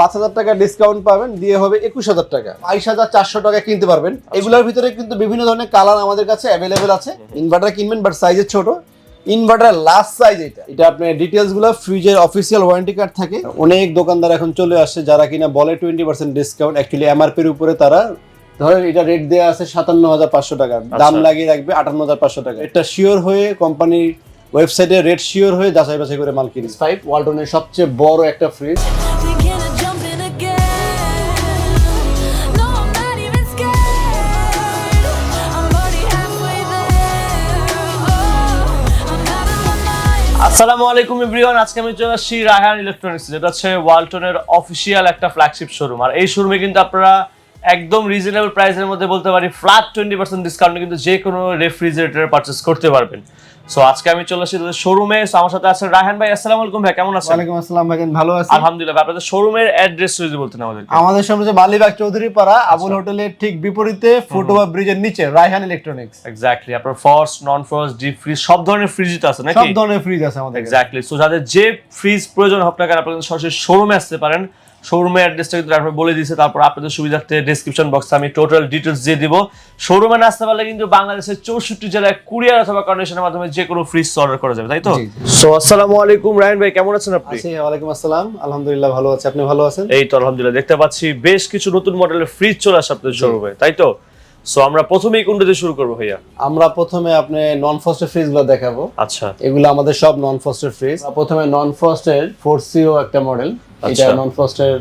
5000 টাকা ডিসকাউন্ট পাবেন, দিয়ে হবে 21000 টাকা, 22400 টাকা কিনতে পারবেন। এগুলোর ভিতরে কিন্তু বিভিন্ন ধরনের কালার আমাদের কাছে অ্যাভেলেবেল আছে। ইনভার্টার কিনবেন বাট সাইজে ছোট, ইনভার্টার লাস্ট সাইজ এটা আপনার ডিটেইলস গুলো ফ্রিজের অফিসিয়াল ওয়ারেন্টি কার্ড থাকে। অনেক দোকানদার এখন চলে আসছে যারা কিনা বলে 20% ডিসকাউন্ট, অ্যাকচুয়ালি এমআরপি এর উপরে তারা ধরেন এটা রেট দেয়া আছে 57500 টাকা, দাম লাগিয়ে রাখবে 58500 টাকা। এটা শিওর হয়ে কোম্পানির ওয়েবসাইটে রেট শিওর হয়ে যাচাই বাছাই করে মাল কিনি। 5 ওয়ালটনের সবচেয়ে বড় একটা ফ্রিজ। আসসালামু আলাইকুম এভরিওয়ান, আজকে আমি চলে আসছি রায়হান ইলেকট্রনিক্স, যেটা হচ্ছে ওয়ালটনের অফিসিয়াল একটা ফ্ল্যাগশিপ শোরুম। আর এই শোরুমে কিন্তু আপনারা একদম রিজনেবল প্রাইসের মধ্যে বলতে পারি ফ্ল্যাট 20% ডিসকাউন্টে কিন্তু যে কোনো রেফ্রিজারেটর পারচেজ করতে পারবেন। সো আজকে আমি চলে আসছি তাদের শোরুমে। সো আমার সাথে আছে রায়হান ভাই। আসসালামু আলাইকুম ভাই, কেমন আছেন? ওয়ালাইকুম আসসালাম ভাই, ভালো আছি আলহামদুলিল্লাহ। আপনাদের শোরুমের অ্যাড্রেস যদি বলতেন আমাদের। আমাদের শোরুম হচ্ছে মালিবাগ চৌধুরী পাড়া, আবুল হোটেলের ঠিক বিপরীতে ফুটওভার ব্রিজের নিচে রায়হান ইলেকট্রনিক্স। এক্স্যাক্টলি, আপনার ফ্রস্ট, নন ফ্রস্ট, ডিপ ফ্রিজ সব ধরনের ফ্রিজ আছে নাকি? সব ধরনের ফ্রিজ আছে আমাদের। এক্স্যাক্টলি। সো যাদের যে ফ্রিজ প্রয়োজন হোক না কেন আপনারা সরাসরি শোরুমে আসতে পারেন। শোরুমের অ্যাড্রেসটা কিন্তু আপনারা বলে দিয়েছে, তারপর আপনাদের সুবিধার্থে ডেসক্রিপশন বক্সে আমি টোটাল ডিটেইলস দিয়ে দিব। শোরুমে না আসতে পারলে কিন্তু বাংলাদেশের 64 জেলায় কুরিয়ার অথবা কন্ডিশনের মাধ্যমে যে কোনো ফ্রিজ অর্ডার করা যাবে, তাই তো? সো আসসালামু আলাইকুম রায়হান ভাই, কেমন আছেন আপনি? ওয়ালাইকুম আসসালাম, আলহামদুলিল্লাহ ভালো আছি, আপনি ভালো আছেন? এই তো আলহামদুলিল্লাহ, দেখতে পাচ্ছি বেশ কিছু নতুন মডেলের ফ্রিজ চলে আসছে আপনাদের শোরুমে, তাই তো? সো আমরা প্রথমেই কোনটা দিয়ে শুরু করব ভাইয়া? আমরা প্রথমে আপনি নন ফ্রস্টের ফ্রিজগুলো দেখাবো। আচ্ছা, এগুলো আমাদের সব নন ফ্রস্টের ফ্রিজ। প্রথমে নন ফ্রস্টের 4CO একটা মডেল, এটা নন ফ্রস্টের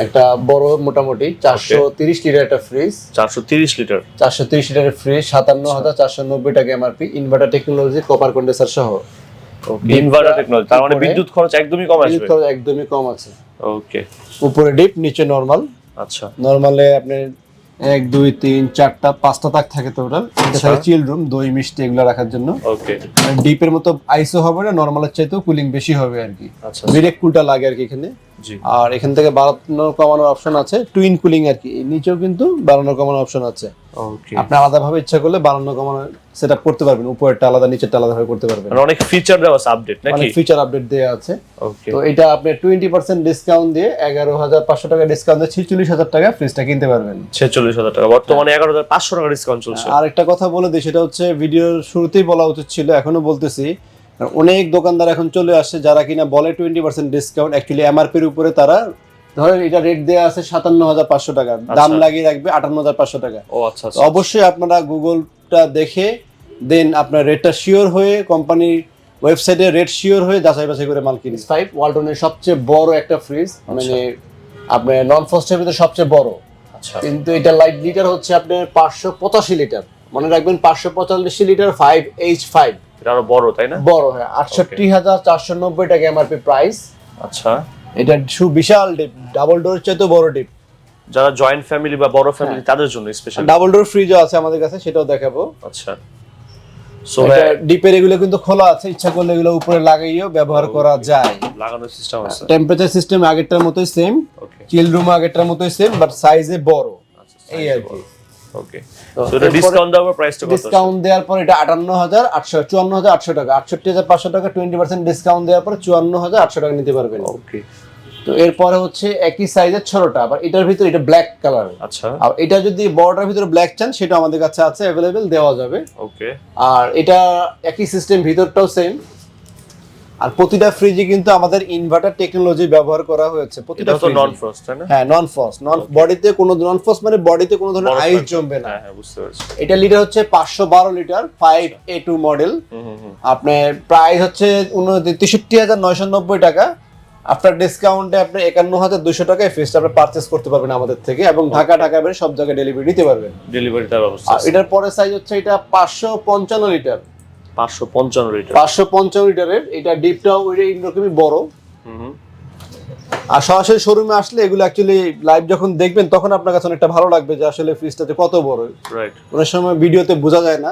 একটা বড় মোটামুটি 430 লিটার একটা ফ্রিজ। 430 লিটার 430 লিটারের ফ্রিজ, 57490 টাকা MRP, inverter technology, copper condenser সহ। ওকে, ইনভার্টার টেকনোলজি, তার মানে বিদ্যুৎ খরচ একদমই কম আসবে। বিদ্যুৎ খরচ একদমই কম আছে। ওকে, উপরে ডিপ, নিচে নরমাল। আচ্ছা, নরমালে আপনি 1 2 3 4টা 5টা তাক থাকে টোটাল। এটা সাথে চিল রুম, দই মিষ্টি এগুলো রাখার জন্য। ওকে, ডিপের মতো আইসও হবে না, নরমালের চাইতেও কুলিং বেশি হবে আর কি। আচ্ছা, ডাইরেক্ট কুলটা লাগে আর কি এখানে। জি। আর এখান থেকে বাড়ানো কমানোর অপশন আছে, টুইন কুলিং আর কি। নিচেও কিন্তু বাড়ানো কমানোর অপশন আছে। ওকে, আপনি আলাদাভাবে ইচ্ছা করলে বাড়ানো কমানো সেটআপ করতে পারবেন, উপরেরটা আলাদা নিচেরটা আলাদা ভাবে করতে পারবেন। মানে অনেক ফিচার দেওয়া আছে, আপডেট নাকি? অনেক ফিচার আপডেট দেয়া আছে। ওকে, তো এটা আপনি 20% ডিসকাউন্ট দিয়ে 11500 টাকা ডিসকাউন্ট দিয়ে 46000 টাকা ফ্রিজটা কিনতে পারবেন। 46000 টাকা, বর্তমানে 11500 টাকা ডিসকাউন্ট চলছে। আর একটা কথা বলে দিই, সেটা হচ্ছে ভিডিওর শুরুতেই বলা উচিত ছিল, এখনো বলতেছি। অনেক দোকানদার এখন চলে আসছে যারা কিনা বলে 20% ডিসকাউন্ট, অ্যাকচুয়ালি এমআরপি এর উপরে তারা ধরেন এটা রেট দেয়া আছে 57500 টাকা, দাম লাগিয়ে রাখবে 58500 টাকা। ও আচ্ছা, অবশ্যই আপনারা গুগলটা দেখে দেন আপনার রেটটা শিওর হয়ে কোম্পানির ওয়েবসাইটে রেট শিওর হয়ে যাচাই বাছাই করে মাল কিনি। 5 ওয়ালটনের সবচেয়ে বড় একটা ফ্রিজ, মানে আপনার নন ফ্রস্টের ভিতরে সবচেয়ে বড়। আচ্ছা, কিন্তু এটা লাইট লিটার হচ্ছে আপনার 585 লিটার, মনে রাখবেন 585 লিটার 5H5। এটা আরো বড় তাই না? বড়, হ্যাঁ। 68490 টাকা এমআরপি প্রাইস। আচ্ছা, এটা বিশাল ডিপ, ডাবল ডোর চাইতে বড় ডিপ। যারা জয়েন্ট ফ্যামিলি বা বড় ফ্যামিলি তাদের জন্য স্পেশাল। ডাবল ডোর ফ্রিজও আছে আমাদের কাছে, সেটাও দেখাবো। আচ্ছা, সো এটা ডিপের এগুলো কিন্তু খোলা আছে, ইচ্ছা করলে এগুলো উপরে লাগাইও ব্যবহার করা যায়। লাগানোর সিস্টেম আছে। টেম্পারেচার সিস্টেম আগেরটার মতোই সেম, ওকে। চিল রুম আগেরটার মতোই সেম, বাট সাইজে বড়। এই আর কি। ওকে, সো এটা ডিসকাউন্ট দেওয়ার প্রাইসটা কত? ডিসকাউন্ট দেওয়ার পর এটা 54800 টাকা, 68500 টাকা 20% ডিসকাউন্ট দেওয়ার পর 54800 টাকা নিতে পারবেন। ওকে, তো এরপরে হচ্ছে একই সাইজের ছোটটা, আবার এটার ভিতরে এটা ব্ল্যাক কালার। আচ্ছা, আর এটা যদি বড়টার ভিতরে ব্ল্যাক চান সেটা আমাদের কাছে আছে, अवेलेबल, দেওয়া যাবে। ওকে, আর এটা একই সিস্টেম, ভিতরটাও সেম। আর প্রতিটা ফ্রিজে কিন্তু আমাদের ইনভার্টার টেকনোলজি ব্যবহার করা হয়েছে প্রতিটা ফ্রিজে। নন ফ্রস্ট তাই না? হ্যাঁ, নন ফ্রস্ট, বডিতে কোনো নন ফ্রস্ট মানে বডিতে কোনো ধরনের আইস জমবে না। হ্যাঁ, বুঝতে পারছি। এটা লিটার হচ্ছে 512 লিটার 5A2 মডেল। আপনার প্রাইস হচ্ছে 63990 টাকা। আফটার ডিসকাউন্টে আপনি 51200 টাকায় ফ্রিজটা আপনি পারচেজ করতে পারবেন আমাদের থেকে, এবং ঢাকা বাইরে সব জায়গায় ডেলিভারি নিতে পারবেন। ডেলিভারি তার ব্যবস্থা আর আছে। এটার পরে সাইজ হচ্ছে এটা 555 লিটার। 555 লিটার 555 লিটারের। এটা ডিপটাও এইরকমই বড়। আর সরাসরি শোরুমে আসলে এগুলো অ্যাকচুয়ালি লাইভ যখন দেখবেন তখন আপনার কাছে অনেকটা ভালো লাগবে যে আসলে ফ্রিজটাতে কত বড়। রাইট, অনেক সময় ভিডিওতে বোঝা যায় না,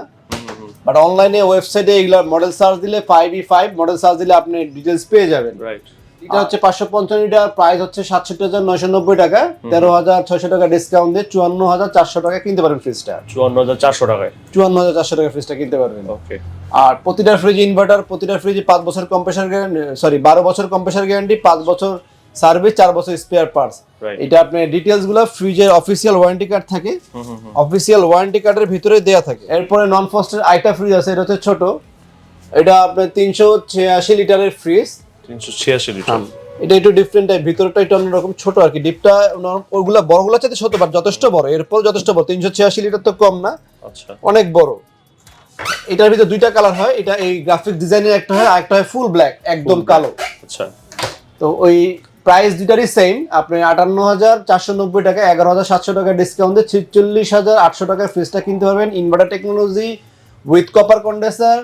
বাট অনলাইনে ওয়েবসাইটে এগুলা মডেল সার্চ দিলে 5E5 মডেল সার্চ দিলে আপনি ডিটেইলস পেয়ে যাবেন। রাইট, এটা হচ্ছে 555 লিটার, প্রাইস হচ্ছে 67990 টাকা, 13600 টাকা ডিসকাউন্ট দিয়ে 54400 টাকা কিনতে পারবেন ফ্রিজটা। 54400 টাকায় 54400 টাকা ফ্রিজটা কিনতে পারবেন। ওকে, আর প্রতিটা ফ্রিজ ইনভার্টার, প্রতিটা ফ্রিজে 5 বছর কম্প্রেসার গ্যারান্টি, 12 বছর কম্প্রেসার গ্যারান্টি, 5 বছর সার্ভিস 4 বছর স্পেয়ার পার্টস। এটা আপনার ডিটেইলস গুলো ফ্রিজের অফিসিয়াল ওয়ারেন্টি কার্ড থাকে, অফিসিয়াল ওয়ারেন্টি কার্ডের ভিতরে দেয়া থাকে। এরপরে নন ফ্রস্টের আইটা ফ্রিজ আছে, এটা হচ্ছে ছোট, এটা আপনার 386 লিটারের ফ্রিজ। 386 লিটার। এটা একটু ডিফারেন্ট টাইপ, ভিতরটা একটু অন্যরকম ছোট আর কি। ডিপটা ওগুলা বড়গুলা চাইতে ছোট, বাট যথেষ্ট বড়, এরপর যথেষ্ট বড়। 386 লিটার তো কম না, আচ্ছা, অনেক বড়। এটার ভিতরে দুইটা কালার হয়, এটা এই গ্রাফিক ডিজাইনের একটা হয়, আরেকটা হয় ফুল ব্ল্যাক, একদম কালো। আচ্ছা, তো ওই প্রাইস দুটারই সেম। আপনি 58,490 টাকা, 11,700 টাকা ডিসকাউন্ট দিয়ে 46,800 টাকার ফ্রিজটা কিনতে পারবেন। Inverter technology with copper condenser,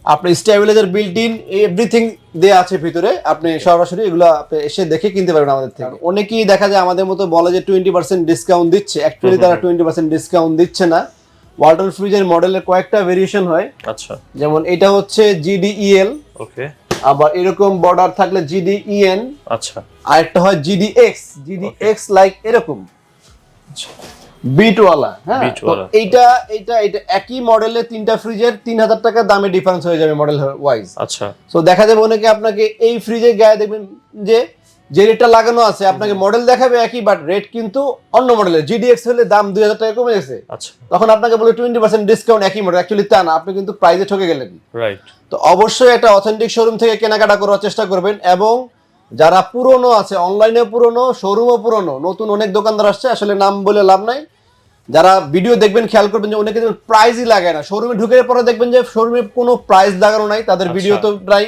আপনি স্টেবিলাইজার বিল্ট ইন, এভরিথিং দেয়া আছে ভিতরে। আপনি সরাসরি এগুলো আপনি এসে দেখে কিনতে পারবেন আমাদের থেকে। অনেকেই দেখা যায় আমাদের মতো বলে যে 20% ডিসকাউন্ট দিচ্ছে, অ্যাকচুয়ালি তারা 20% ডিসকাউন্ট দিচ্ছে না। ওয়ালটন ফ্রিজের মডেলের কয়েকটা ভেরিয়েশন হয়। আচ্ছা, যেমন এটা হচ্ছে জিডিইএল, ওকে, আবার এরকম বর্ডার থাকলে জিডিইএন, আচ্ছা, আর একটা হয় জিডিএক্স লাইক এরকম, আচ্ছা, বিটওয়ালা। হ্যাঁ, এইটা একই মডেলের তিনটা ফ্রিজের 3000 টাকা দামে ডিফারেন্স হয়ে যাবে মডেল ওয়াইজ। আচ্ছা, সো দেখা যাবে অনেকে আপনাকে এই ফ্রিজের গায়ে দেখবেন যে রেটটা লাগানো আছে, আপনাকে মডেল দেখাবে একই, বাট রেট কিন্তু অন্য মডেলের। জিডিএক্স হলে দাম 2000 টাকা কমে গেছে, আচ্ছা, তখন আপনাকে বলে 20% ডিসকাউন্ট, একই মডেল। অ্যাকচুয়ালি তা না, আপনি কিন্তু প্রাইসে ঠকে গেলেন। রাইট। তো অবশ্যই একটা অথেন্টিক শোরুম থেকে কেনাকাটা করার চেষ্টা করবেন। এবং যারা পুরনো আছে, অনলাইনে পুরনো, শোরুমও পুরনো, নতুন অনেক দোকানদার আসছে, আসলে নাম বলে লাভ নাই। যারা ভিডিও দেখবেন খেয়াল করবেন যে অনেকে প্রাইসই লাগায় না। শোরুমে ঢুকে পরে দেখবেন যে শোরুমে কোনো প্রাইস লাগানো নাই, তাদের ভিডিও তো প্রায়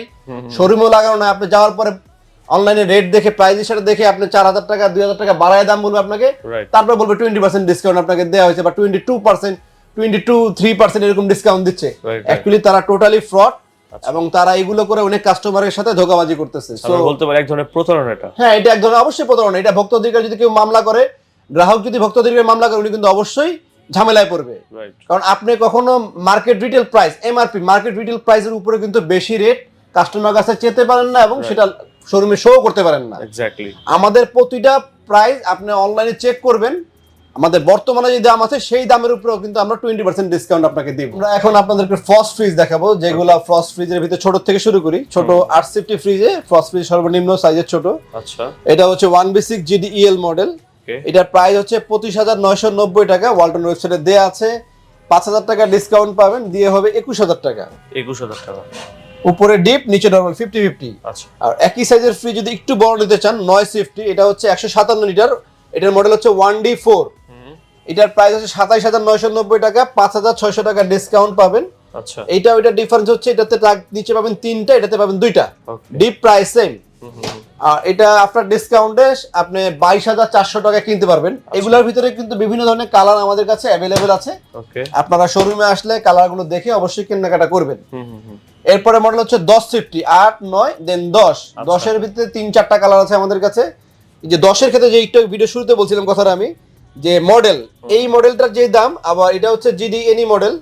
শোরুমেও লাগানো নাই। আপনি যাওয়ার পরে অনলাইনে রেট দেখে, প্রাইস হিসেবে দেখে আপনি 4000 টাকা 2000 টাকা বাড়ায় দাম বলবে আপনাকে, তারপর বলবে 20% ডিসকাউন্ট আপনাকে দেওয়া হয়েছে, বা 22%, 3% এরকম ডিসকাউন্ট দিচ্ছে। অ্যাকচুয়ালি তারা টোটালি ফ্রড, এবং তারা এগুলো করে অনেক কাস্টমারের সাথে ধোঁকাবাজি করতেছে। বলতে পারি এক ধরনের প্রতারণা এটা। হ্যাঁ, এটা এক ধরনের অবশ্যই প্রতারণা। এটা ভোক্তা অধিকার যদি কেউ মামলা করে, গ্রাহক যদি ভোক্তা অধিকার মামলা করে, উনি কিন্তু অবশ্যই ঝামেলায় পড়বে। কারণ আপনি কখনো market retail price, MRP market retail প্রাইসের উপরে কিন্তু বেশি রেট কাস্টমার কাছে চেতে পারেন না, এবং সেটা শোরুমে শো করতে পারেন না। এক্স্যাক্টলি। আমাদের প্রতিটা প্রাইস আপনি অনলাইনে চেক করবেন, আমাদের বর্তমানে যে দাম আছে সেই দামের উপরেও কিন্তু আমরা 20% ডিসকাউন্ট আপনাকে দিব। আমরা এখন আপনাদেরকে ফ্রস্ট ফ্রিজ দেখাবো, যেগুলো ফ্রস্ট ফ্রিজের ভিতরে ছোট থেকে শুরু করি। ছোট 850 ফ্রিজে ফ্রস্ট ফ্রিজ সর্বনিম্ন সাইজের ছোট। আচ্ছা, এটা হচ্ছে 1B6 GDEL মডেল। এটার প্রাইস হচ্ছে 25,990 টাকা। ওয়ালটন ওয়েবসাইটে দেয়া আছে। 5000 টাকা ডিসকাউন্ট পাবেন, দিয়ে হবে 21000 টাকা। 21000 টাকা। উপরে ডিপ, নিচে নরমাল 50-50। আচ্ছা, আর একই সাইজের ফ্রিজ যদি একটু বড় নিতে চান, 950, এটা হচ্ছে 157 লিটার। এটার মডেল হচ্ছে 1D4। এটার প্রাইস হচ্ছে 27990 টাকা, 5600 টাকা ডিসকাউন্ট পাবেন। আচ্ছা, এইটা ওইটা ডিফারেন্স হচ্ছে, এটাতে নিচে পাবেন 3টা, এটাতে পাবেন 2টা। Deep price same. আর এটা আফটার ডিসকাউন্টে আপনি 22400 টাকা কিনতে পারবেন। এগুলোর ভিতরে কিন্তু বিভিন্ন ধরনের কালার আমাদের কাছে অ্যাভেলেবেল আছে। ওকে, আপনারা শোরুমে আসলে কালারগুলো দেখে অবশ্যই কেনাকাটা করবেন। এরপরে মডেল হচ্ছে 1050, 8, 9 দেন 10। 10 এর ভিতরে 3-4টা কালার আছে আমাদের কাছে। এই যে 10 এর ক্ষেত্রে যে একটু ভিডিও শুরুতে বলছিলাম কথাটা আমি, যে মডেল, এই মডেলটার যে দাম, আবার এটা হচ্ছে জিডিএনই মডেল।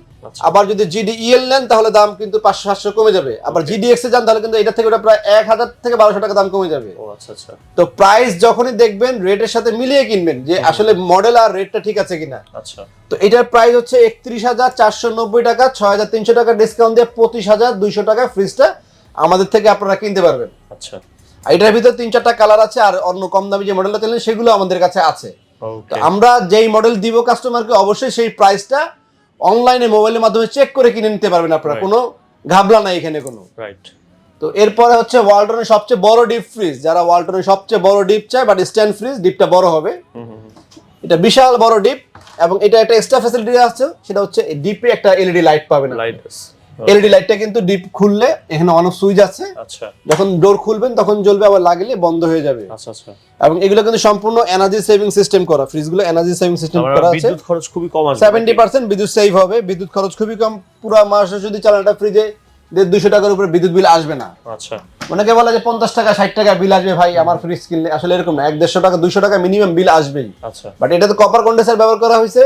আবার যদি জিডিইএল নেন তাহলে দাম কিন্তু 500-700 কমে যাবে। আবার জিডিএক্স এ যান তাহলে কিন্তু এটা থেকে ওটা প্রায় 1000 থেকে 1200 টাকা দাম কমে যাবে। ও আচ্ছা আচ্ছা। তো প্রাইস যখনই দেখবেন রেটের সাথে মিলিয়ে কিনবেন, যে আসলে মডেল আর রেটটা ঠিক আছে কিনা। আচ্ছা, তো এটার প্রাইস হচ্ছে 31,490 টাকা, 6,300 টাকা ডিসকাউন্ট দিয়ে 25,200 টাকা ফ্রিজটা আমাদের থেকে আপনারা কিনতে পারবেন। আচ্ছা, এটার ভিতরে 3-4টা কালার আছে, আর অন্য কম দামি যে মডেলটা চাইলেন সেগুলো আমাদের কাছে আছে। তো আমরা যেই মডেল দিব কাস্টমারকে, অবশ্যই সেই প্রাইসটা অনলাইনে মোবাইলের মাধ্যমে চেক করে কিনে নিতে পারবেন আপনারা। কোনো ঘাবলা নাই এখানে কোনো। রাইট। তো এরপরে হচ্ছে ওয়ালটনের সবচেয়ে বড় ডিপ ফ্রিজ। যারা ওয়ালটনের সবচেয়ে বড় ডিপ চায়, বাট স্ট্যান্ড ফ্রিজ, ডিপটা বড় হবে। এটা বিশাল বড় ডিপ, এবং এটা একটা এক্সট্রা ফ্যাসিলিটি আছে, সেটা হচ্ছে ডিপে একটা এলইডি লাইট পাবেন। এলইডি লাইটটা কিন্তু ডিপ খুললে এখানে অন অফ সুইচ আছে। আচ্ছা, যখন ডোর খুলবেন তখন জ্বলবে, আবার লাগলে বন্ধ হয়ে যাবে। আচ্ছা আচ্ছা। এবং এগুলো কিন্তু সম্পূর্ণ এনার্জি সেভিং সিস্টেম করা, ফ্রিজগুলো এনার্জি সেভিং সিস্টেম করা আছে। বিদ্যুৎ খরচ খুবই কম আসবে, 70% বিদ্যুৎ সেভ হবে। বিদ্যুৎ খরচ খুবই কম। পুরো মাসে যদি চালানটা ফ্রিজে 150-200 টাকার উপরে বিদ্যুৎ বিল আসবে না। আচ্ছা, অনেকে বলে যে 50 টাকা 60 টাকা বিল আসবে ভাই আমার ফ্রিজ কিনলে, আসলে এরকম না। 150 টাকা 200 টাকা মিনিমাম বিল আসবেই। আচ্ছা, বাট এটাতে কপার কন্ডেন্সার ব্যবহার করা হয়েছে,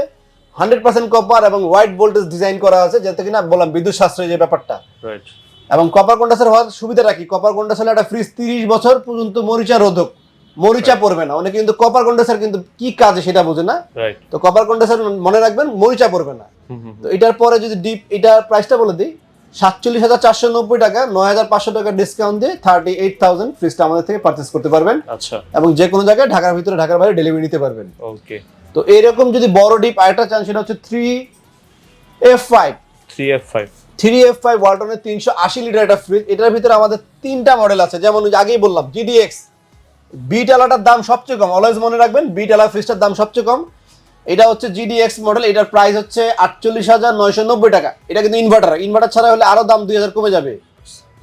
100% কপার, এবং হোয়াইট ভোল্টেজ ডিজাইন করা আছে, যাতে কিনা বললাম বিদ্যুৎ সাশ্রয় যে ব্যাপারটা। রাইট। এবং কপার কন্ডেন্সার হওয়ার সুবিধাটা কি, কপার কন্ডেন্সার একটা ফ্রিজ 30 বছর পর্যন্ত মরিচা রোধক, মরিচা পড়বে না। অনেকে কিন্তু কপার কন্ডেন্সার কিন্তু কি কাজে সেটা বোঝে না। রাইট। তো কপার কন্ডেন্সার মনে রাখবেন, মরিচা পড়বে না। তো এটার পরে যদি ডিপ, এটার প্রাইসটা বলে দিই, 47,490 টাকা, 9,500 টাকা ডিসকাউন্ট দিয়ে 38,000 ফ্রিজটা আমাদের থেকে পারচেজ করতে পারবেন। আচ্ছা, এবং যে কোনো জায়গায় ঢাকার ভিতরে ঢাকার বাইরে ডেলিভারি নিতে পারবেন। ওকে। তো এরকম যদি বড় ডিপ আরেকটা চান সেটা হচ্ছে 3F5 ওয়ালটনের 380 লিটার একটা ফ্রিজ। এটার ভিতরে আমাদের তিনটা মডেল আছে, যেমন আগেই বললাম GDX বিট আলাটার দাম সবচেয়ে কম, অলওয়েজ মনে রাখবেন বিট আলা ফ্রিজটার দাম সবচেয়ে কম। এটা হচ্ছে GDX মডেল, এটার প্রাইস হচ্ছে 48,990 টাকা। এটা কিন্তু ইনভার্টার ছাড়া হলে আরো দাম 2,000 কমে যাবে।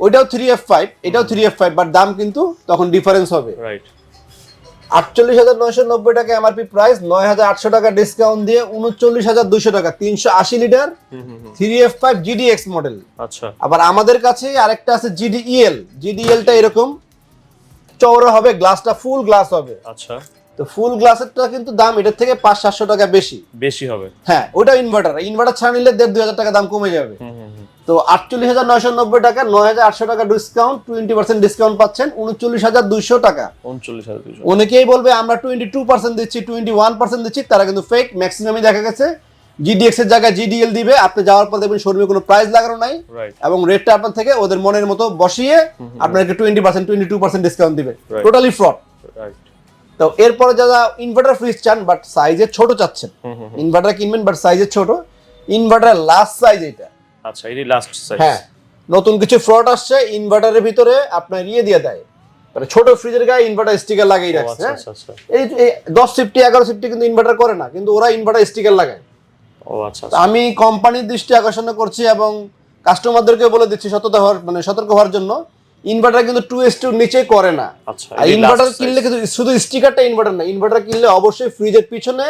ওইটাও 3F5, এটাও 3F5, বাট দাম কিন্তু তখন ডিফারেন্স হবে। রাইট। 48,990 টাকা এমআরপি প্রাইস, 9,800 টাকা ডিসকাউন্ট দিয়ে 39,200 টাকা, 380 লিটার 3F5 GDX মডেল। আচ্ছা, আবার আমাদের কাছে আরেকটা আছে GDELটা এরকম চওড়া হবে, গ্লাসটা ফুল গ্লাস হবে। আচ্ছা, তো ফুল গ্লাসেরটা কিন্তু দাম এটার থেকে 500-700 টাকা বেশি হবে। হ্যাঁ, ওটা ইনভার্টার ছাড়া নিলে 1,500-2,000 টাকা দাম কমে যাবে। তো 48,990 টাকা, 9,800 টাকা ডিসকাউন্ট, 20% ডিসকাউন্ট পাচ্ছেন 39,200 টাকা। 39,200। অনেকেই বলবে আমরা 22% দিচ্ছি, 21% দিচ্ছি, তারা কিন্তু ফেক। ম্যাক্সিমামই দেখা গেছে GDX এর জায়গায় GDL দিবে, আপনি যাওয়ার পর দেখবেন শোরুমে কোনো প্রাইস লাগানো নাই, এবং রেটটা আপনার থেকে ওদের মনের মতো বসিয়ে আপনাকে 20% 22% ডিসকাউন্ট দিবে। Totally fraud. তো এরপরে যারা ইনভার্টার ফ্রিজ চান বাট সাইজে ছোট চাচ্ছেন, ইনভার্টার কিনবেন বাট সাইজে ছোট, ইনভার্টারের লাস্ট সাইজ এটা। আচ্ছা, এটি লাস্ট সাইজ। হ্যাঁ, নতুন কিছু ফ্রড আসছে, ইনভার্টারের ভিতরে আপনার দিয়ে দেয়, মানে ছোট ফ্রিজের গায়ে ইনভার্টার স্টিকার লাগিয়ে রাখছে। এই 1050 1150 কিন্তু ইনভার্টার করে না, কিন্তু ওরা ইনভার্টার স্টিকার লাগায়। ও আচ্ছা। আমি কোম্পানির দৃষ্টি আকর্ষণ করছি এবং কাস্টমারদেরকে বলে দিচ্ছি সতর্ক হওয়ার জন্য, ইনভার্টার কিন্তু 2S2 নিচে করে না। আচ্ছা, আর ইনভার্টার কিনলে কিন্তু শুধু স্টিকারটা ইনভার্টার না, ইনভার্টার কিনলে অবশ্যই ফ্রিজের পিছনে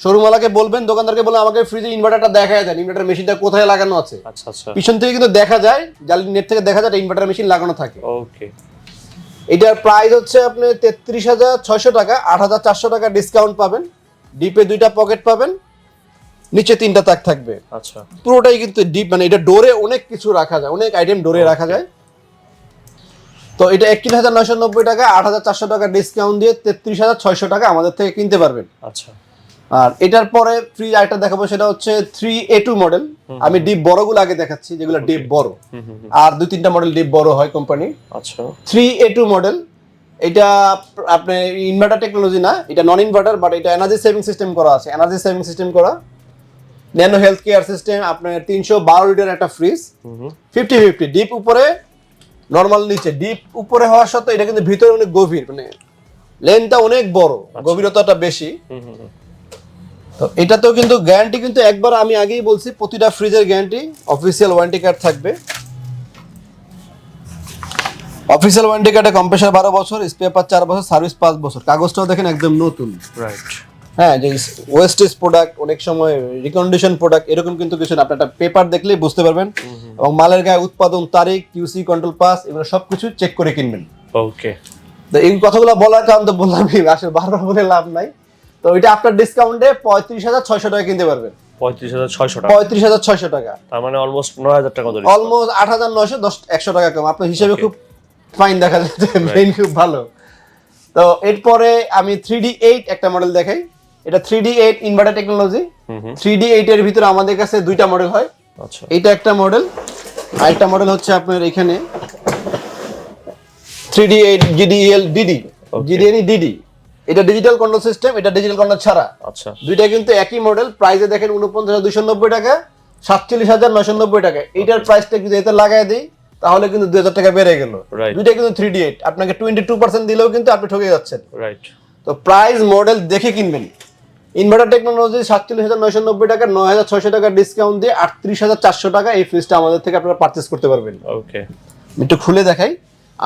শোরুমওয়ালাকে বলবেন, দোকানদারকে বলে আমাকে ফ্রিজে ইনভার্টারটা দেখায় দেন, ইনভার্টার মেশিনটা কোথায় লাগানো আছে। আচ্ছা আচ্ছা, পিছন থেকে কিন্তু দেখা যায়, জালি নেট থেকে দেখা যায় ইনভার্টার মেশিন লাগানো থাকে। ওকে। এটার প্রাইস হচ্ছে আপনি 33,600 টাকা, 8,400 টাকা ডিসকাউন্ট পাবেন। ডিপে 2টা পকেট পাবেন, নিচে 3টা তাক থাকবে। আচ্ছা, পুরোটাই কিন্তু ডিপ, মানে এটা ডোরে অনেক কিছু রাখা যায়, অনেক আইটেম ডোরে রাখা যায়। তো এটা 31,990 টাকা, 8,400 টাকা ডিসকাউন্ট দিয়ে 33,600 টাকা আমাদের থেকে কিনতে পারবেন। আচ্ছা। আর এটার পরে ফ্রিজ আরেকটা দেখাবো, সেটা হচ্ছে 3A2 মডেল। আমি ডিপ বড়গুলো আগে দেখাচ্ছি, যেগুলো ডিপ বড়, আর 2-3টা মডেল ডিপ বড় হয় কোম্পানি। আচ্ছা, 3A2 মডেল। এটা আপনি ইনভার্টার টেকনোলজি না, এটা নন ইনভার্টার, বাট এটা এনার্জি সেভিং সিস্টেম করা আছে, ন্যানো হেলথ কেয়ার সিস্টেম। আপনার 312 লিটার একটা ফ্রিজ, 50-50 ডিপ উপরে নরমাল নিচে। ডিপ উপরে হওয়া সত্ত্বেও এটা কিন্তু ভিতরে অনেক গভীর, মানে লেন্থটা অনেক বড়, গভীরতাটা বেশি। তো এটাতেও কিন্তু গ্যারান্টি কিন্তু একবার আমি আগেই বলছি, প্রতিটা ফ্রিজের গ্যারান্টি অফিসিয়াল ওয়ারেন্টি কার্ড থাকবে। অফিসিয়াল ওয়ারেন্টি কার্ডে কম্প্রেসার 12 বছর, স্পেয়ার পার্ট 4 বছর, সার্ভিস 5 বছর। কাগজটাও দেখেন একদম নতুন। রাইট। হ্যাঁ, যে ওয়েস্টেজ প্রোডাক্ট, অনেক সময় রিকন্ডিশন প্রোডাক্ট, এরকম কিন্তু কিছু না, আপনি একটা পেপার দেখলেই বুঝতে পারবেন। এবং মালের গায়ে উৎপাদন তারিখ, QC কন্ট্রোল পাস, এগুলো সবকিছু চেক করে কিনবেন। ওকে। তো এই কথাগুলো বলার কারণ তো বললামই, আসলে বারবার বলে লাভ নাই। তো এটা আপনার ডিসকাউন্টে 35,600 টাকা কিনতে পারবেন। 35,600 টাকা। 35,600 টাকা, তার মানে অলমোস্ট 9,000 টাকা ধরে। অলমোস্ট 8,900, 100 টাকা কম। আপনার হিসেবে খুব ফাইন দেখা যাচ্ছে, মেইন খুব ভালো। তো এরপরে আমি 3D8 একটা মডেল দেখাই। এটা 3D8 ইনভার্টার টেকনোলজি। 3D8 এর ভিতরে আমাদের কাছে 2টা মডেল হয়। আচ্ছা, এটা একটা মডেল, আরেকটা মডেল হচ্ছে আপনার এখানে 3D8 GDL DD, GDL DD। এটা ডিজিটাল কন্ট্রোল সিস্টেম, এটা ডিজিটাল কন্ট্রোল ছাড়া। আচ্ছা, দুইটা কিন্তু একই মডেল। প্রাইসে দেখেন 49,290 টাকা, 47,990 টাকা। এটার প্রাইসটা যদি এতে লাগায় দেই তাহলে কিন্তু 2,000 টাকা বেড়ে গেল। দুইটা কিন্তু 3D8, আপনাকে 22% দিলেও কিন্তু আপনি ঠকে যাচ্ছেন। রাইট। তো প্রাইস মডেল দেখে কিনবেন। ইনভার্টার টেকনোলজি 47,990 টাকা, 9,600 টাকা ডিসকাউন্ট দিয়ে 38,400 টাকা এই ফ্রিজটা আমাদের থেকে আপনারা পারচেজ করতে পারবেন। ওকে, একটু খুলে দেখাই।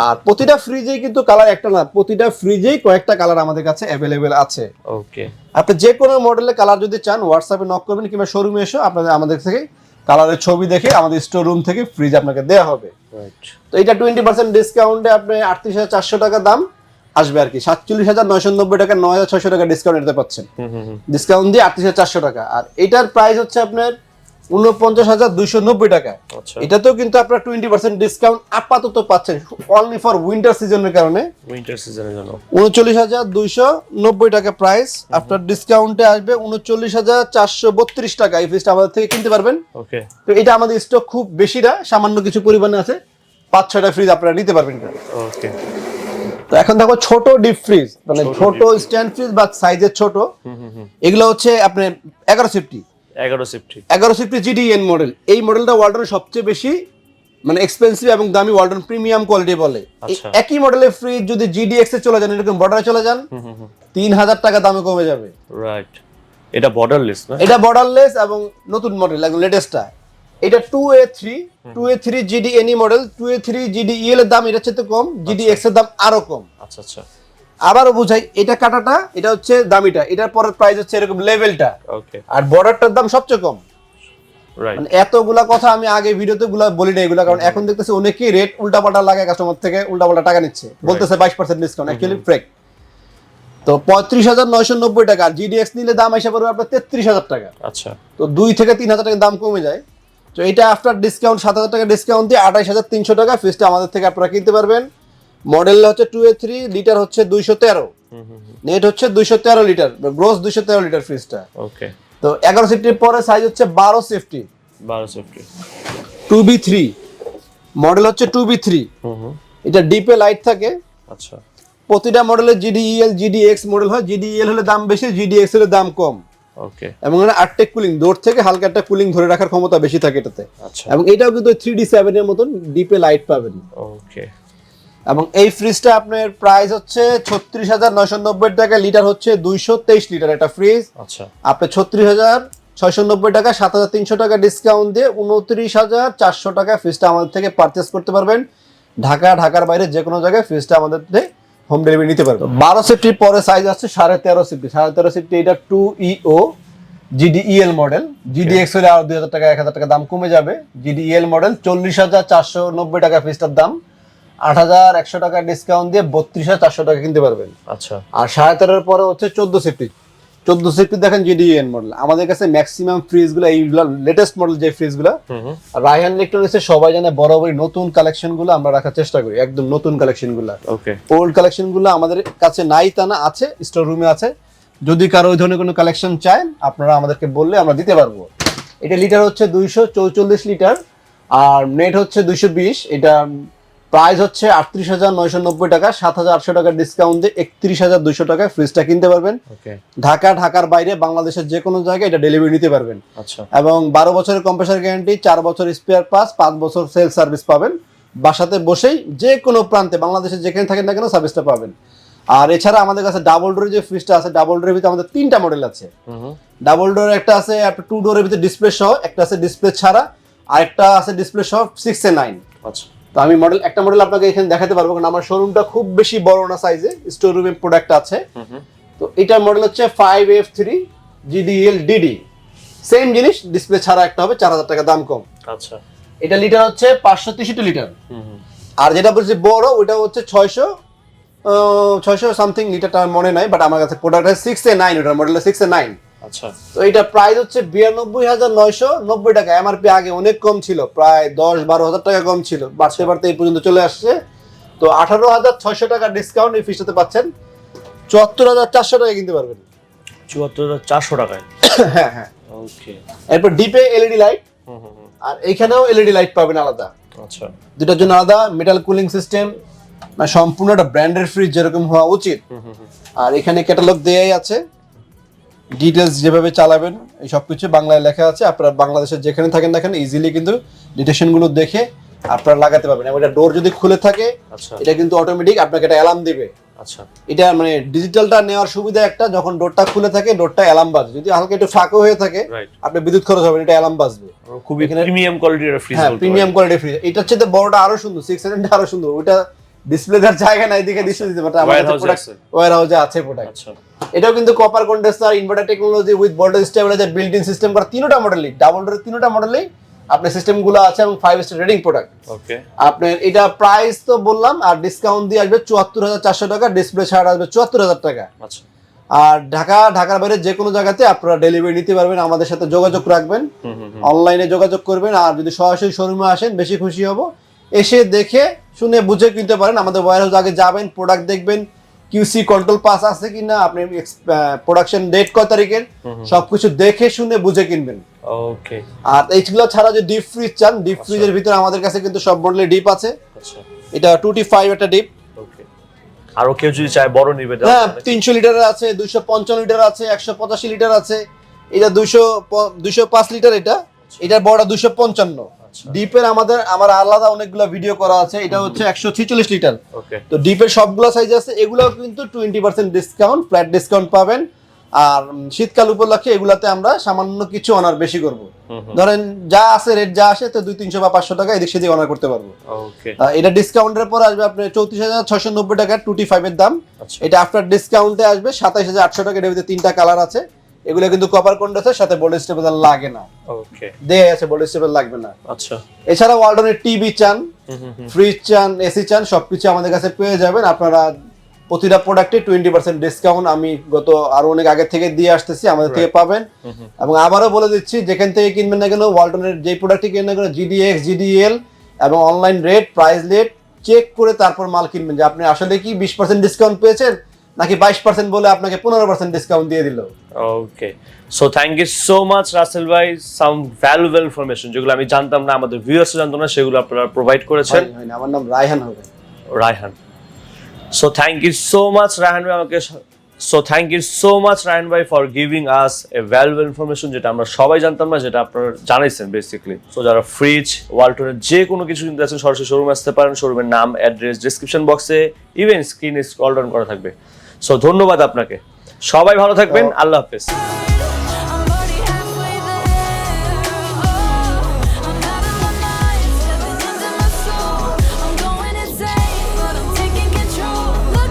আর প্রতিটা ফ্রিজেই কিন্তু কালার একটা না, প্রতিটা ফ্রিজেই কয়েকটা কালার আমাদের কাছে অ্যাভেলেবেল আছে। ওকে, আপনি যে কোনো মডেলের কালার যদি চান হোয়াটসঅ্যাপে নক করবেন, কিংবা শোরুমে এসে আমাদের থেকে কালারের ছবি দেখে আমাদের স্টোর রুম থেকে ফ্রিজ আপনাকে দেওয়া হবে। রাইট। তো এটা 20% ডিসকাউন্টে আপনি 38,400 টাকা দাম আসবে আর কি। 47,990 টাকা, 9,600 টাকা ডিসকাউন্ট নিতে পাচ্ছেন। ডিসকাউন্ট দিয়ে 38,400 টাকা। আর এটার প্রাইস হচ্ছে আপনার 49,290 টাকা। আচ্ছা, এটাতেও কিন্তু আপনারা 20% ডিসকাউন্ট আপাতত পাচ্ছেন অনলি ফর উইন্টার সিজনের কারণে। উইন্টার সিজনের জন্য 39,290 টাকা প্রাইস, আফটার ডিসকাউন্টে আসবে 39,432 টাকা। এই ফ্রিজটা আমাদের থেকে কিনতে পারবেন। ওকে, তো এটা আমাদের স্টক খুব বেশি না, সামান্য কিছু পরিমাণে আছে, 5-6টা ফ্রিজ আপনারা নিতে পারবেন। ওকে, তো এখন দেখো ছোট ডিপ ফ্রিজ, মানে ছোট স্ট্যান্ড ফ্রিজ বা সাইজের ছোট, এগুলো হচ্ছে আপনার 1150 GDN মডেল। এই মডেলটা ওয়ালটনের সবচেয়ে বেশি মানে এক্সপেন্সিভ এবং দামি, ওয়ালটন প্রিমিয়াম কোয়ালিটি বলে। একই মডেলের ফ্রিজ যদি GDX এ চলে যান, এরকম বর্ডারে চলে যান, 3000 টাকা দামে কমে যাবে। রাইট, এটা বর্ডারলেস না? এটা বর্ডারলেস এবং নতুন মডেল, একদম লেটেস্টটা। এটা 2A3 GDNE model. 2A3 GDEL এর দাম এটা চেয়ে কম, GDX এর দাম আরো কম। আচ্ছা আচ্ছা, আবারও বুঝাই, এটা কাটাটা, এটা হচ্ছে দামিটা, এটার পরের প্রাইস হচ্ছে এরকম লেভেলটা। ওকে, আর বর্ডারটার দাম সবচেয়ে কম। রাইট, মানে এতগুলা কথা আমি আগে ভিডিওতে বলি না এগুলা, কারণ এখন দেখতেছি অনেকেই রেট উল্টাপাল্টা লাগায়, কাস্টমার থেকে উল্টাপাল্টা টাকা নিচ্ছে, বলতেছে 22% ডিসকাউন্ট, অ্যাকচুয়ালি ফ্রেক। তো 35,990 টাকা। আর GDX নিলে দাম এসে পড়বে আপনার 33,000 টাকা। আচ্ছা, তো 2 থেকে 3,000 টাকা দাম কমে যায়। তো এটা আফটার ডিসকাউন্ট 7,000 টাকা ডিসকাউন্ট দিয়ে 28,300 টাকা। ফ্রিজটা আমাদের থেকে আপনারা কিনতে পারবেন। মডেল হচ্ছে 2A3, লিটার হচ্ছে 213, নেট হচ্ছে 213 লিটার, গ্রোস 213 লিটার ফ্রিজটা। ওকে, তো 11 সেফটির পরে সাইজ হচ্ছে 12 সেফটি, 2B3 মডেল হচ্ছে 2B3। এটা ডিপে লাইট থাকে। আচ্ছা, প্রতিটা মডেলের GDEL GDX মডেল হয়, GDEL হলে দাম বেশি, GDX হলে দাম কম। ওকে, এবং এটা আরটেক কুলিং, দূর থেকে হালকা একটা কুলিং ধরে রাখার ক্ষমতা বেশি থাকে এটাতে। আচ্ছা, এবং এটাও কিন্তু 3D7 এর মতন ডিপে লাইট পাবেন। ওকে, এবং এই ফ্রিজটা আপনার প্রাইস হচ্ছে 36,990 টাকা, লিটার হচ্ছে 223 লিটার একটা ফ্রিজ। আচ্ছা, আপনি 36,690 টাকা, 7,300 টাকা ডিসকাউন্ট দিয়ে 29,400 টাকা ফ্রিজটা আমাদের থেকে পারচেস করতে পারবেন। ঢাকার বাইরে যে কোনো জায়গায় ফ্রিজটা আমাদের থেকে হোম ডেলিভারি নিতে পারবেন। 12 সেফটির পরে সাইজ আছে 13.5 সেফটি। 13.5 সেফটি এটা 2EO GDEL মডেল। GDX হলে আর 2,000 টাকা 1,000 টাকা দাম কমে যাবে। GDEL মডেল 40,490 টাকা ফ্রিজটার দাম, 8,100 টাকা ডিসকাউন্ট দিয়ে 32,400 টাকা কিনতে পারবেন। আচ্ছা, আর 13.5 পরে হচ্ছে 14 সেফটি। 14 সেফটি দেখেন GDN মডেল। আমাদের কাছে ম্যাক্সিমাম ফ্রিজগুলো এইগুলো লেটেস্ট মডেল, যে ফ্রিজগুলো রায়হান ইলেকট্রনিক্সের সবাই জানে, বরাবরই নতুন কালেকশনগুলো আমরা রাখার চেষ্টা করি, একদম নতুন কালেকশনগুলো। ওকে, ওল্ড কালেকশনগুলো আমাদের কাছে নাই তা না, আছে, স্টোর রুমে আছে। যদি কারো ওই ধরনের কোনো কালেকশন চান আপনারা আমাদেরকে বললে আমরা দিতে পারবো। এটা লিটার হচ্ছে 244 লিটার, আর নেট হচ্ছে 220। এটা প্রাইস হচ্ছে 38,990 টাকা, 7,800 টাকা ডিসকাউন্ট দিয়ে 31,200 টাকায় ফ্রিজটা কিনতে পারবেন। ওকে, ঢাকার বাইরে বাংলাদেশের যে কোনো জায়গায় এটা ডেলিভারি নিতে পারবেন। আচ্ছা, এবং 12 বছরের কম্প্রেসার গ্যারান্টি, 4 বছর স্পেয়ার পাস, 5 বছর সেল সার্ভিস পাবেন। বাসাতে বসেই যে কোনো প্রান্তে বাংলাদেশের যেখানে থাকেন না কেন সার্ভিসটা পাবেন। আর এছাড়া আমাদের কাছে ডাবল ডোরের যে ফ্রিজটা আছে, ডাবল ডোরের ভিতরে আমাদের 3টা মডেল আছে। ডাবল ডোর একটা আছে 2 ডোরের ভিতরে ডিসপ্লে সহ, একটা আছে ডিসপ্লে ছাড়া, আর একটা আছে ডিসপ্লে সহ 6A9। আচ্ছা, তো আমি একটা মডেল আপনাকে এখানে দেখাতে পারবো, কারণ আমার শোরুমটা খুব বেশি বড় না সাইজে, স্টোর রুমে প্রোডাক্ট আছে। তো এটার মডেল হচ্ছে 5F3 GDEL DD, সেম জিনিস, ডিসপ্লে ছাড়া একটা হবে, 4,000 টাকা দাম কম। আচ্ছা, এটা লিটার হচ্ছে 563 লিটার। আর যেটা বলছি বড়, ওটা হচ্ছে 600 সামথিং লিটারটা মনে নাই, বাট আমার কাছে প্রোডাক্ট আছে 6A9, ওটার মডেল 6A9। আচ্ছা, তো এটা প্রাইস হচ্ছে 92,990 টাকা। এমআরপি আগে অনেক কম ছিল, প্রায় 10-12,000 টাকা কম ছিল, বাড়তে এই পর্যন্ত চলে আসছে। তো 18,600 টাকা ডিসকাউন্ট এই ফ্রিজটাতে পাচ্ছেন, 74,400 টাকা কিনতে পারবেন। 74,400 টাকায়? হ্যাঁ হ্যাঁ। ওকে, এরপর ডিপে এলইডি লাইট, আর এইখানেও এলইডি লাইট পাবেন আলাদা। আচ্ছা, দুটার জন্য আলাদা মেটাল কুলিং সিস্টেম, মানে সম্পূর্ণ একটা ব্র্যান্ডের ফ্রিজ যেরকম হওয়া উচিত। আর এখানে ক্যাটালগ দেয়াই আছে, ডিটেলস যেভাবে চালাবেন এই সবকিছু বাংলায় লেখা আছে। আপনারা বাংলাদেশের যেখানে থাকেন না কেন ইজিলি কিন্তু ডিটেকশনগুলো দেখে আপনারা লাগাতে পারবেন। এবং এটা ডোর যদি খুলে থাকে, এটা কিন্তু অটোমেটিক আপনাকে একটা অ্যালার্ম দিবে। আচ্ছা, এটা মানে ডিজিটালটা নেওয়ার সুবিধা একটা, যখন ডোরটা খুলে থাকে ডোরটা অ্যালার্ম বাজবে, যদি হালকা একটু ফাঁকা হয়ে থাকে আপনি বিদ্যুৎ খরচ হবে, এটা অ্যালার্ম বাজবে। খুবই প্রিমিয়াম কোয়ালিটির ফ্রিজ। হ্যাঁ, প্রিমিয়াম কোয়ালিটির ফ্রিজ। এটার চেয়ে বড়টা আরো সুন্দর, 6A9 আরো সুন্দর। ওটা ডিসপ্লে দেওয়ার জায়গা নাই, দিকে ডিসপ্লে দিতে পারে, আমাদের প্রোডাক্ট ওয়্যার হাউসে আছে প্রোডাক্ট। আচ্ছা, এটাও কিন্তু copper condenser, inverter technology with voltage stabiliser, built in system করা, 3টা মডেলই, ডাবল ডোরের 3টা মডেলই আপনার সিস্টেমগুলো আছে এবং 5 স্টার রেটিং প্রোডাক্ট। ওকে, আপনার এটা প্রাইস তো বললাম, আর ডিসকাউন্ট দিয়ে আসবে 74,400 টাকা, ডিসপ্লে ছাড়া আসবে 74,000 টাকা। আচ্ছা, আর ঢাকার বাইরে যে কোনো জায়গাতে আপনারা ডেলিভারি নিতে পারবেন, আমাদের সাথে যোগাযোগ রাখবেন, অনলাইনে যোগাযোগ করবেন। আর যদি সরাসরি শোরুমে আসেন বেশি খুশি হব, এসে দেখে শুনে বুঝে কিনতে পারেন। আমাদের ওয়্যারহাউস আগে যাবেন, প্রোডাক্ট দেখবেন, কিউসি কন্ট্রোল পাস আছে কিনা, আপনি প্রোডাকশন ডেট কত তারিখের, সবকিছু দেখে শুনে বুঝে কিনবেন। ওকে। আর এইগুলো ছাড়া যে ডিপ ফ্রিজ চান, ডিপ ফ্রিজের ভিতরে আমাদের কাছে কিন্তু সব মডেলের ডিপ আছে। আচ্ছা, এটা 2T5 একটা ডিপ। ওকে। আর কেউ যদি চায় বড় নিবে, হ্যাঁ 300 লিটারের আছে, 255 লিটার আছে, 185 লিটার আছে। এটা 205 লিটার, এটা বড়টা 255। ডিপের আমার আলাদা অনেকগুলো ভিডিও করা আছে। এটা হচ্ছে 146 লিটার। তো ডিপের সবগুলো সাইজ আছে। এগুলো কিন্তু 20% ডিসকাউন্ট, ফ্ল্যাট ডিসকাউন্ট পাবেন। আর শীতকাল উপলক্ষে এগুলাতে আমরা সামান্য কিছু অনার বেশি করব। ধরেন যা আছে রেট যা আসে, তো 200-300 বা 500 টাকা এদিক সেদিক অনার করতে পারবো। এটা ডিসকাউন্টের পর আসবে আপনার 34,690 টাকা 2T5 এর দাম। এটা আফটার ডিসকাউন্টে আসবে 27,800 টাকা। এর ভিতরে 3টা কালার আছে। এগুলো কিন্তু কপার কন্ডেন্সার, সাথে বোল্ড স্টেবিলাইজার লাগে না। ওকে, দেয়া আছে বোল্ড স্টেবিলাইজার লাগবে না। আচ্ছা, এছাড়া ওয়ালটনের টিভি চান, ফ্রিজ চান, এসি চান, সবকিছু আমাদের কাছে পেয়ে যাবেন। আপনারা প্রতিটা প্রোডাক্টে 20% ডিসকাউন্ট আমি গত আরো অনেক আগে থেকে দিয়ে আসতেছি, আমাদের থেকে পাবেন। এবং আবারও বলে দিচ্ছি, যেখান থেকে কিনবেন না কেন, ওয়ালটনের যে প্রোডাক্টই কিনবেন না কেন, GDX, GDL এবং online rate, price rate check করে তারপর মাল কিনবেন, যে আপনি আসলে কি 20% ডিসকাউন্ট পেয়েছেন নাকি 22% বলে আপনাকে 15% ডিসকাউন্ট দিয়ে দিল। Okay, so thank you so much Rasel ভাই, সাম ভ্যালুয়েবল ইনফরমেশন যেগুলো আমি জানতাম না, আমাদের ভিউয়ার্স জানতো না, সেগুলো আপনারা প্রোভাইড করেছেন। আমার নাম রায়হান হবে। Raihan. So thank you so much Raihan ভাই আমাকে thank you so much Raihan ভাই for giving us a valuable information, যেটা আমরা সবাই জানতাম না, যেটা আপনারা জানাইছেন বেসিক্যালি। সো যারা ফ্রিজ, ওয়ালটনের যে কোনো কিছু কিনতে আছেন, সরাসরি শোরুমে আসতে পারেন। শোরুমের নাম, অ্যাড্রেস ডিসক্রিপশন বক্সে, ইভেন স্ক্রিনে স্ক্রল ডাউন করা থাকবে। সো ধন্যবাদ আপনাকে, সবাই ভালো থাকবেন, আল্লাহ হাফেজ।